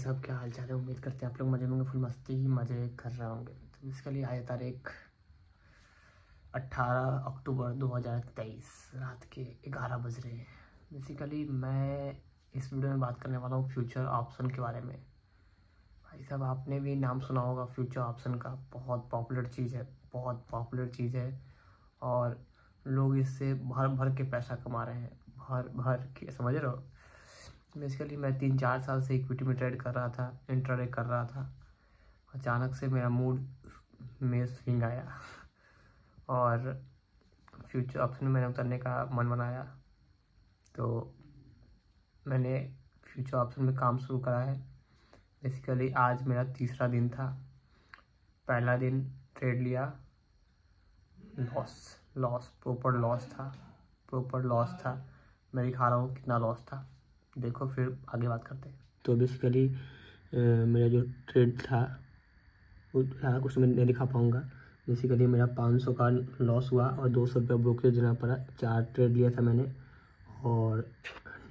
साहब, क्या हाल चाल है। उम्मीद करते हैं आप लोग मजे में होंगे, फुल मस्ती मज़े कर रहे होंगे। तो इसके आज तारीख 18 अक्टूबर 2023 रात के 11 बज रहे हैं। बेसिकली मैं इस वीडियो में बात करने वाला हूँ फ्यूचर ऑप्शन के बारे में। भाई साहब, आपने भी नाम सुना होगा फ्यूचर ऑप्शन का। बहुत पॉपुलर चीज़ है, बहुत पॉपुलर चीज़ है और लोग इससे भर भर के पैसा कमा रहे हैं, भर भर के, समझ रहे हो। बेसिकली मैं 3-4 साल से इक्विटी में ट्रेड कर रहा था, इंट्राडे कर रहा था। अचानक से मेरा मूड में स्विंग आया और फ्यूचर ऑप्शन में मैंने उतरने का मन बनाया। तो मैंने फ्यूचर ऑप्शन में काम शुरू करा है। बेसिकली आज मेरा तीसरा दिन था। पहला दिन ट्रेड लिया, लॉस प्रॉपर लॉस था। मैं दिखा रहा हूँ कितना लॉस था, देखो फिर आगे बात करते हैं। तो बेसिकली मेरा जो ट्रेड था वो ज़्यादा कुछ मैं नहीं दिखा पाऊँगा। बेसिकली मेरा 500 का लॉस हुआ और 200 रुपये ब्रोकरेज देना पड़ा। 4 ट्रेड लिया था मैंने और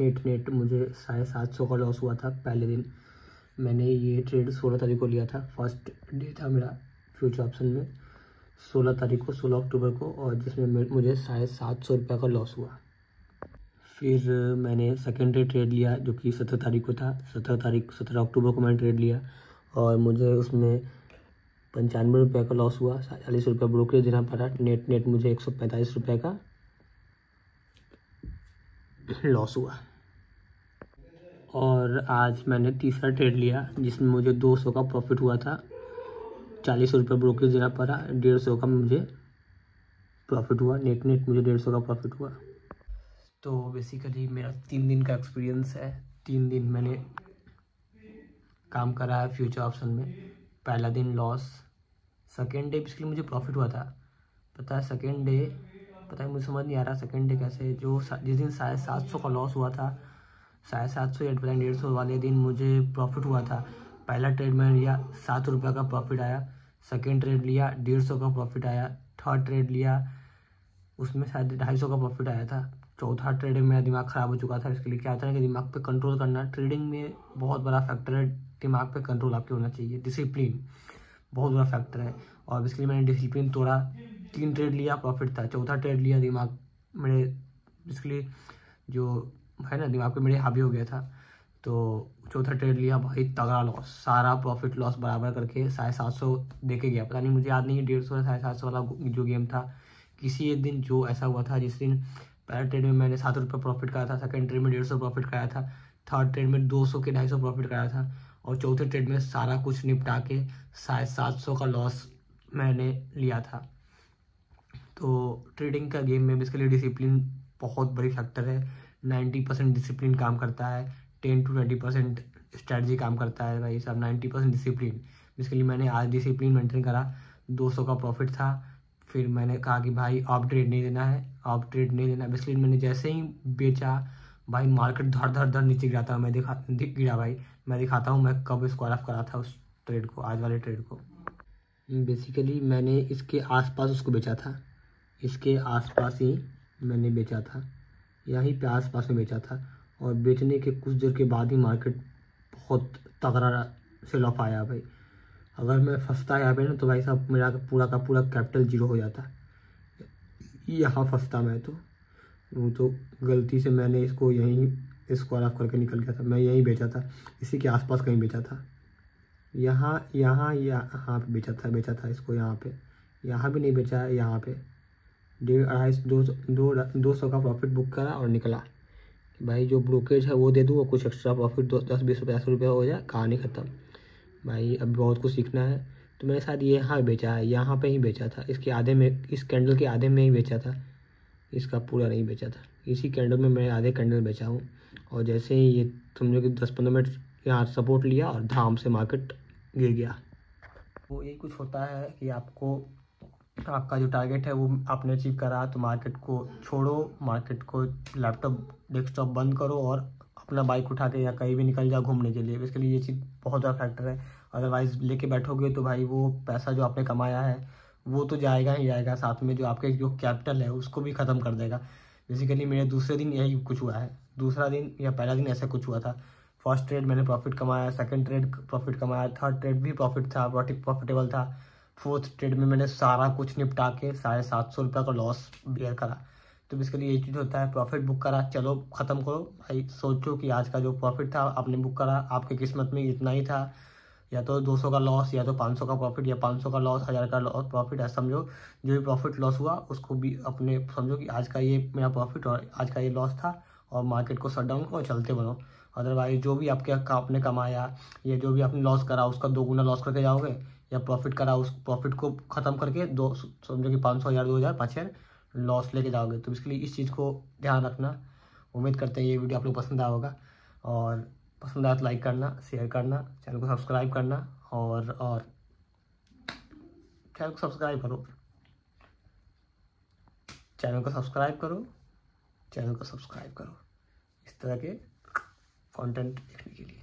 नेट मुझे 750 का लॉस हुआ था। पहले दिन मैंने ये ट्रेड 16 तारीख को लिया था। फर्स्ट डे था मेरा फ्यूचर ऑप्शन में 16 तारीख को, 16 अक्टूबर को, और जिसमें मुझे 750 रुपये का लॉस हुआ। फिर मैंने सेकेंड डे ट्रेड लिया जो कि 17 तारीख को था। 17 अक्टूबर को मैंने ट्रेड लिया और मुझे उसमें 95 रुपये का लॉस हुआ। 40 रुपये ब्रोकरेज देना पड़ा। नेट मुझे 145 रुपये का लॉस हुआ। और आज मैंने तीसरा ट्रेड लिया जिसमें मुझे 200 का प्रॉफिट हुआ था। 40 रुपये ब्रोकरेज देना पड़ा। 150 का मुझे प्रॉफिट हुआ। नेट मुझे 150 का प्रॉफिट हुआ। तो बेसिकली मेरा 3 दिन का एक्सपीरियंस है। 3 दिन मैंने काम करा है फ्यूचर ऑप्शन में। पहला दिन लॉस, सेकेंड डे बेसिकली मुझे प्रॉफिट हुआ था। पता है सेकेंड डे, पता है मुझे समझ नहीं आ रहा सेकेंड डे कैसे, जिस दिन 750 का लॉस हुआ था, 750 या 150 वाले दिन मुझे प्रॉफिट हुआ था। पहला ट्रेड मैंने लिया, 7 रुपये का प्रॉफिट आया। सेकेंड ट्रेड लिया, 150 का प्रॉफिट आया। थर्ड ट्रेड लिया, उसमें शायद 250 का प्रॉफिट आया था। चौथा ट्रेड में मेरा दिमाग ख़राब हो चुका था। इसके लिए क्या होता है कि दिमाग पे कंट्रोल करना ट्रेडिंग में बहुत बड़ा फैक्टर है। दिमाग पे कंट्रोल आपके होना चाहिए, डिसिप्लिन बहुत बड़ा फैक्टर है। और इसके लिए मैंने डिसिप्लिन तोड़ा। 3 ट्रेड लिया, प्रॉफिट था। चौथा ट्रेड लिया, दिमाग मेरे इसलिए जो है ना दिमाग पे मेरे हावी हो गया था। तो चौथा ट्रेड लिया, भाई तगड़ा लॉस, सारा प्रॉफिट लॉस बराबर करके 750 दे के गया। पता नहीं, मुझे याद नहीं है 150 या 750 वाला जो गेम था। किसी एक दिन जो ऐसा हुआ था जिस दिन पहले ट्रेड में मैंने 7 रुपये प्रॉफिट कराया था, सेकंड ट्रेड में 150 प्रॉफिट कराया था, थर्ड ट्रेड में 200 के 250 प्रॉफिट कराया था और चौथे ट्रेड में सारा कुछ निपटा के 750 का लॉस मैंने लिया था। तो ट्रेडिंग का गेम में बेसिकली डिसिप्लिन बहुत बड़ी फैक्टर है। 90% डिसिप्लिन काम करता है, 10 to 20% स्ट्रैटेजी काम करता है। भाई साहब 90% डिसिप्लिन। बेसिकली मैंने आज डिसिप्लिन मेंटेन करा। 200 का प्रॉफिट था। फिर मैंने कहा कि भाई आप ट्रेड नहीं देना है, आप ट्रेड नहीं देना है। बेसिकली मैंने जैसे ही बेचा, भाई मार्केट धड़ नीचे गिरा था। गिरा भाई, मैं दिखाता हूँ मैं कब स्क्वायर ऑफ करा था उस ट्रेड को, आज वाले ट्रेड को। बेसिकली मैंने इसके आसपास उसको बेचा था, इसके आसपास ही मैंने बेचा था, यहीं पे आसपास में बेचा था। और बेचने के कुछ देर के बाद ही मार्केट बहुत तगड़ा सेल ऑफ आया भाई। अगर मैं फंसता यहाँ पे ना तो भाई साहब मेरा पूरा का पूरा कैपिटल जीरो हो जाता। यहाँ फंसता मैं तो वो तो गलती से मैंने इसको यहीं स्क्वायर ऑफ करके निकल गया था। मैं यहीं बेचा था, इसी के आसपास कहीं बेचा था। यहाँ पे बेचा था इसको। यहाँ भी नहीं बेचा है। यहाँ पे 200 का प्रॉफिट बुक करा और निकला। भाई जो ब्रोकेज है वो दे दूँ और कुछ एक्स्ट्रा प्रॉफिट 10-20 रुपये 80 रुपये हो जाए, कहानी ख़त्म। भाई अब बहुत कुछ सीखना है। तो मैंने शायद यहाँ बेचा है, यहाँ पे ही बेचा था। इसके आधे में, इस कैंडल के आधे में ही बेचा था, इसका पूरा नहीं बेचा था। इसी कैंडल में मैं आधे कैंडल बेचा हूँ। और जैसे ही ये समझो कि 10-15 मिनट यहाँ सपोर्ट लिया और धाम से मार्केट गिर गया। वो यही कुछ होता है कि आपका जो टारगेट है वो आपने अचीव करा तो मार्केट को छोड़ो, मार्केट को लैपटॉप डेस्कटॉप बंद करो और अपना बाइक उठा के या कहीं भी निकल जाओ घूमने के लिए। इसके लिए ये चीज़ बहुत बड़ा फैक्टर है। अदरवाइज़ लेके बैठोगे तो भाई वो पैसा जो आपने कमाया है वो तो जाएगा ही जाएगा, साथ में जो आपके जो कैपिटल है उसको भी ख़त्म कर देगा। बेसिकली मेरे दूसरे दिन यही कुछ हुआ है। दूसरा दिन या पहला दिन ऐसा कुछ हुआ था। फर्स्ट ट्रेड मैंने प्रॉफिट कमाया, सेकंड ट्रेड प्रॉफिट कमाया, थर्ड ट्रेड भी प्रॉफिट था, प्रॉफिटेबल था, फोर्थ ट्रेड में मैंने सारा कुछ निपटा के 750 रुपये का लॉस बियर करा। तो बेसिकली ये चीज़ होता है, प्रॉफिट बुक करा, चलो ख़त्म करो भाई, सोचो कि आज का जो प्रॉफिट था आपने बुक करा, आपकी किस्मत में इतना ही था, या तो 200 का लॉस, या तो 500 का प्रॉफिट, या 500 का लॉस, 1000 का लॉस प्रॉफिट, ऐसा समझो। जो भी प्रॉफिट लॉस हुआ उसको भी अपने समझो कि आज का ये मेरा प्रॉफिट और आज का ये लॉस था, और मार्केट को शट डाउन करो और चलते बनो। अदरवाइज जो भी आपने कमाया या जो भी आपने लॉस करा उसका 2 गुना लॉस करके जाओगे, या प्रॉफिट करा उस प्रॉफिट को ख़त्म करके दो समझो कि 500, 1000, 2000, 5000 लॉस लेके जाओगे। तो इसके लिए इस चीज़ को ध्यान रखना। उम्मीद करते हैं ये वीडियो आप लोग पसंद आया होगा, और पसंद आया तो लाइक करना, शेयर करना, चैनल को सब्सक्राइब करना, और चैनल को सब्सक्राइब करो, चैनल को सब्सक्राइब करो, चैनल को सब्सक्राइब करो इस तरह के कंटेंट देखने के लिए।